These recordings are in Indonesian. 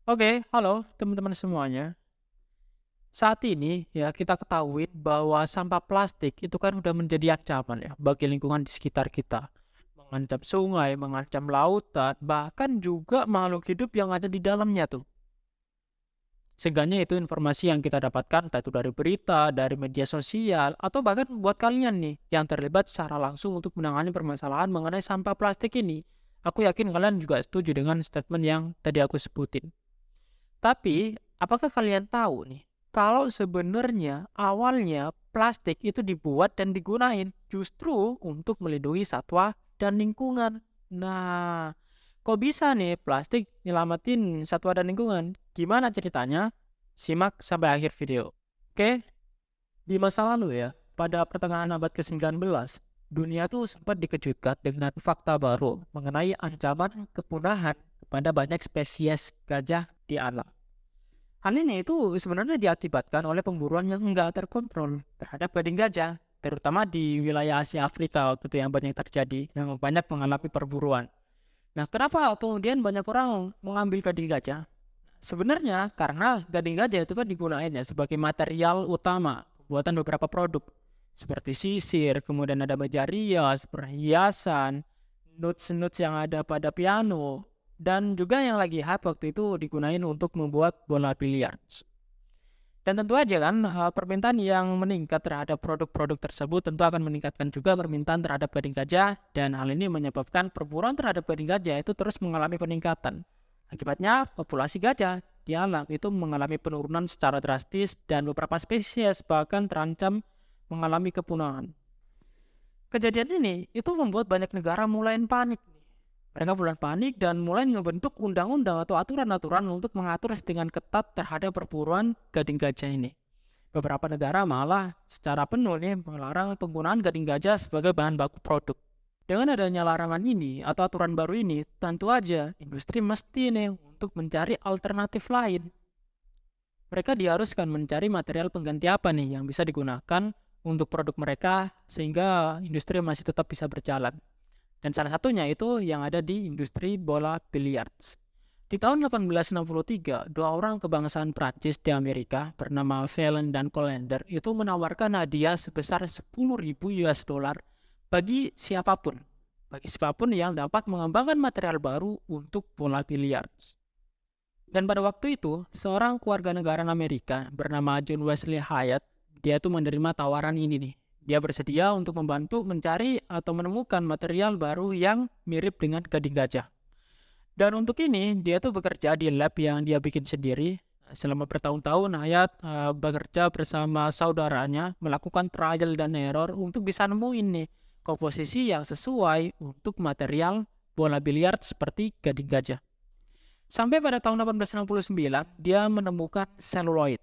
Oke, halo teman-teman semuanya. Saat ini ya kita ketahui bahwa sampah plastik itu kan udah menjadi ancaman ya bagi lingkungan di sekitar kita. Mengancam sungai, mengancam lautan, bahkan juga makhluk hidup yang ada di dalamnya tuh. Seenggaknya itu informasi yang kita dapatkan entah itu dari berita, dari media sosial, atau bahkan buat kalian nih yang terlibat secara langsung untuk menangani permasalahan mengenai sampah plastik ini. Aku yakin kalian juga setuju dengan statement yang tadi aku sebutin. Tapi, apakah kalian tahu nih, kalau sebenarnya awalnya plastik itu dibuat dan digunain justru untuk melindungi satwa dan lingkungan. Nah, kok bisa nih plastik nyelamatin satwa dan lingkungan? Gimana ceritanya? Simak sampai akhir video. Oke, di masa lalu ya, pada pertengahan abad ke-19, dunia tuh sempat dikejutkan dengan fakta baru mengenai ancaman kepunahan kepada banyak spesies gajah di alam. Hal ini itu sebenarnya diakibatkan oleh pemburuan yang enggak terkontrol terhadap gading gajah, terutama di wilayah Asia Afrika waktu itu yang banyak terjadi, yang banyak mengalami perburuan. Nah, kenapa kemudian banyak orang mengambil gading gajah? Sebenarnya karena gading gajah itu kan digunakan ya sebagai material utama buatan beberapa produk seperti sisir, kemudian ada meja rias, perhiasan, notes-notes yang ada pada piano, dan juga yang lagi hype waktu itu digunain untuk membuat bola biliar. Dan tentu aja kan permintaan yang meningkat terhadap produk-produk tersebut tentu akan meningkatkan juga permintaan terhadap gading gajah, dan hal ini menyebabkan perburuan terhadap gading gajah itu terus mengalami peningkatan. Akibatnya populasi gajah di alam itu mengalami penurunan secara drastis dan beberapa spesies bahkan terancam mengalami kepunahan. Kejadian ini itu membuat banyak negara mulai panik. Mereka mulai panik dan mulai membentuk undang-undang atau aturan-aturan untuk mengatur dengan ketat terhadap perburuan gading gajah ini. Beberapa negara malah secara penuh nih melarang penggunaan gading gajah sebagai bahan baku produk. Dengan adanya larangan ini atau aturan baru ini, tentu aja industri mesti nih untuk mencari alternatif lain. Mereka diharuskan mencari material pengganti apa nih yang bisa digunakan untuk produk mereka sehingga industri masih tetap bisa berjalan. Dan salah satunya itu yang ada di industri bola biliars. Di tahun 1863, dua orang kebangsaan Prancis di Amerika bernama Valen dan Colander itu menawarkan hadiah sebesar 10.000 US dollar bagi siapapun. Bagi siapapun yang dapat mengembangkan material baru untuk bola biliars. Dan pada waktu itu, seorang keluarga negaraan Amerika bernama John Wesley Hyatt, dia tuh menerima tawaran ini nih. Dia bersedia untuk membantu mencari atau menemukan material baru yang mirip dengan gading gajah. Dan untuk ini, dia tuh bekerja di lab yang dia bikin sendiri. Selama bertahun-tahun, Hayat bekerja bersama saudaranya, melakukan trial dan error untuk bisa nemuin nih komposisi yang sesuai untuk material bola biliar seperti gading gajah. Sampai pada tahun 1869, dia menemukan seluloid,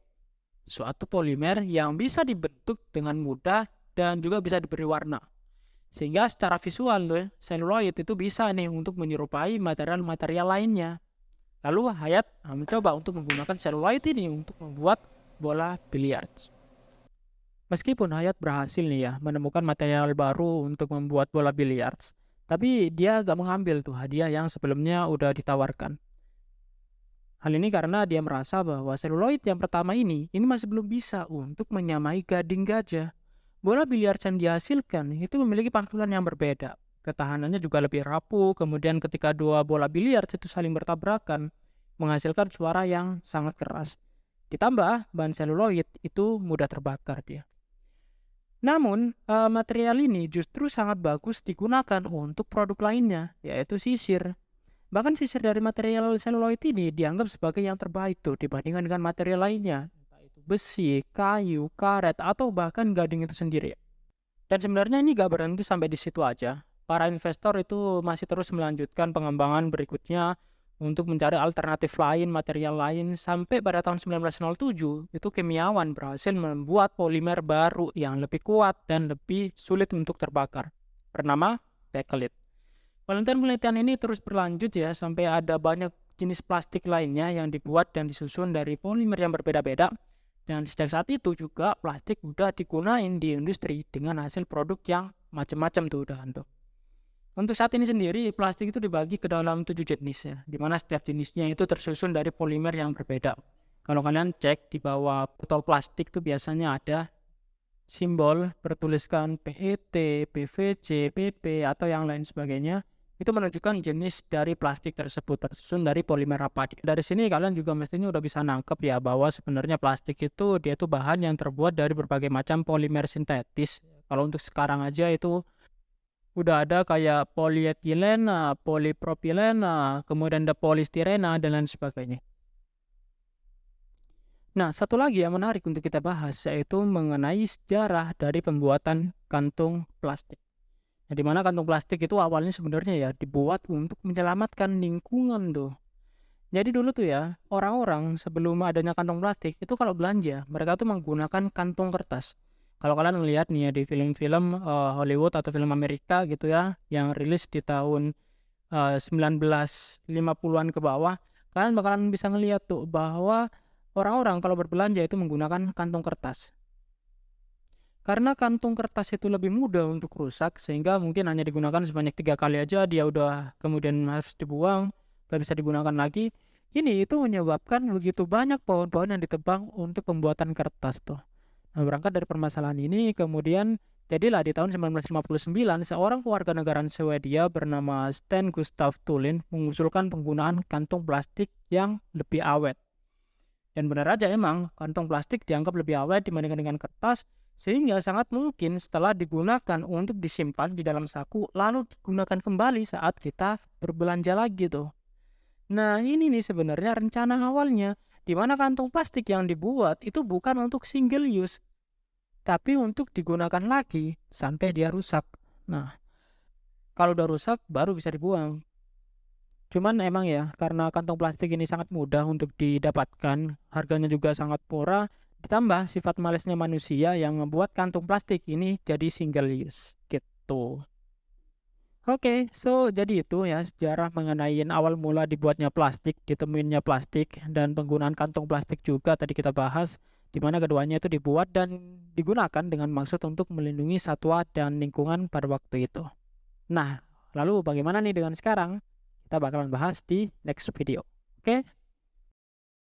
suatu polimer yang bisa dibentuk dengan mudah dan juga bisa diberi warna. Sehingga secara visual seluloid itu bisa nih untuk menyerupai material-material lainnya. Lalu Hayat mencoba untuk menggunakan seluloid ini untuk membuat bola biliar. Meskipun Hayat berhasil nih ya menemukan material baru untuk membuat bola biliar, tapi dia gak mengambil tuh hadiah yang sebelumnya udah ditawarkan. Hal ini karena dia merasa bahwa seluloid yang pertama ini masih belum bisa untuk menyamai gading gajah. Bola biliar yang dihasilkan itu memiliki pantulan yang berbeda. Ketahanannya juga lebih rapuh, kemudian ketika dua bola biliar itu saling bertabrakan, menghasilkan suara yang sangat keras. Ditambah, bahan seluloid itu mudah terbakar dia. Namun, material ini justru sangat bagus digunakan untuk produk lainnya, yaitu sisir. Bahkan sisir dari material seluloid ini dianggap sebagai yang terbaik tuh dibandingkan dengan material lainnya. Entah itu besi, kayu, karet, atau bahkan gading itu sendiri. Dan sebenarnya ini gak berhenti sampai di situ aja. Para investor itu masih terus melanjutkan pengembangan berikutnya untuk mencari alternatif lain, material lain, sampai pada tahun 1907 itu kimiawan berhasil membuat polimer baru yang lebih kuat dan lebih sulit untuk terbakar, bernama bakelite. Penelitian-penelitian ini terus berlanjut ya sampai ada banyak jenis plastik lainnya yang dibuat dan disusun dari polimer yang berbeda-beda. Dan sejak saat itu juga plastik udah digunain di industri dengan hasil produk yang macam-macam tuh udah tuh. Untuk saat ini sendiri, plastik itu dibagi ke dalam 7 jenis ya, di mana setiap jenisnya itu tersusun dari polimer yang berbeda. Kalau kalian cek di bawah botol plastik itu biasanya ada simbol bertuliskan PET, PVC, PP, atau yang lain sebagainya. Itu menunjukkan jenis dari plastik tersebut tersusun dari polimer apa. Dari sini kalian juga mestinya udah bisa nangkep ya bahwa sebenarnya plastik itu dia itu bahan yang terbuat dari berbagai macam polimer sintetis. Kalau untuk sekarang aja itu udah ada kayak polietilena, polipropilena, kemudian ada polistirena, dan lain sebagainya. Nah, satu lagi yang menarik untuk kita bahas yaitu mengenai sejarah dari pembuatan kantung plastik. Nah, di mana kantung plastik itu awalnya sebenarnya ya dibuat untuk menyelamatkan lingkungan tuh. Jadi dulu tuh ya, orang-orang sebelum adanya kantong plastik itu kalau belanja, mereka tuh menggunakan kantong kertas. Kalau kalian ngelihat nih ya di film-film Hollywood atau film Amerika gitu ya, yang rilis di tahun 1950-an ke bawah, kalian bakalan bisa ngelihat tuh bahwa orang-orang kalau berbelanja itu menggunakan kantong kertas. Karena kantung kertas itu lebih mudah untuk rusak, sehingga mungkin hanya digunakan sebanyak 3 kali aja, dia udah kemudian harus dibuang, gak bisa digunakan lagi. Ini itu menyebabkan begitu banyak pohon-pohon yang ditebang untuk pembuatan kertas tuh. Nah, berangkat dari permasalahan ini, kemudian jadilah di tahun 1959, seorang keluarga negaraan Swedia bernama Sten Gustaf Thulin mengusulkan penggunaan kantong plastik yang lebih awet. Dan benar aja emang, kantong plastik dianggap lebih awet dibandingkan dengan kertas, sehingga sangat mungkin setelah digunakan untuk disimpan di dalam saku, lalu digunakan kembali saat kita berbelanja lagi tuh. Nah, ini nih sebenarnya rencana awalnya, di mana kantong plastik yang dibuat itu bukan untuk single use, tapi untuk digunakan lagi sampai dia rusak. Nah, kalau udah rusak baru bisa dibuang. Cuman emang ya, karena kantong plastik ini sangat mudah untuk didapatkan, harganya juga sangat murah, ditambah sifat malesnya manusia yang membuat kantong plastik ini jadi single use gitu. Oke, so jadi itu ya sejarah mengenai awal mula dibuatnya plastik, ditemuinnya plastik, dan penggunaan kantong plastik juga tadi kita bahas, di mana keduanya itu dibuat dan digunakan dengan maksud untuk melindungi satwa dan lingkungan pada waktu itu. Nah, lalu bagaimana nih dengan sekarang? Kita bakalan bahas di next video. Oke?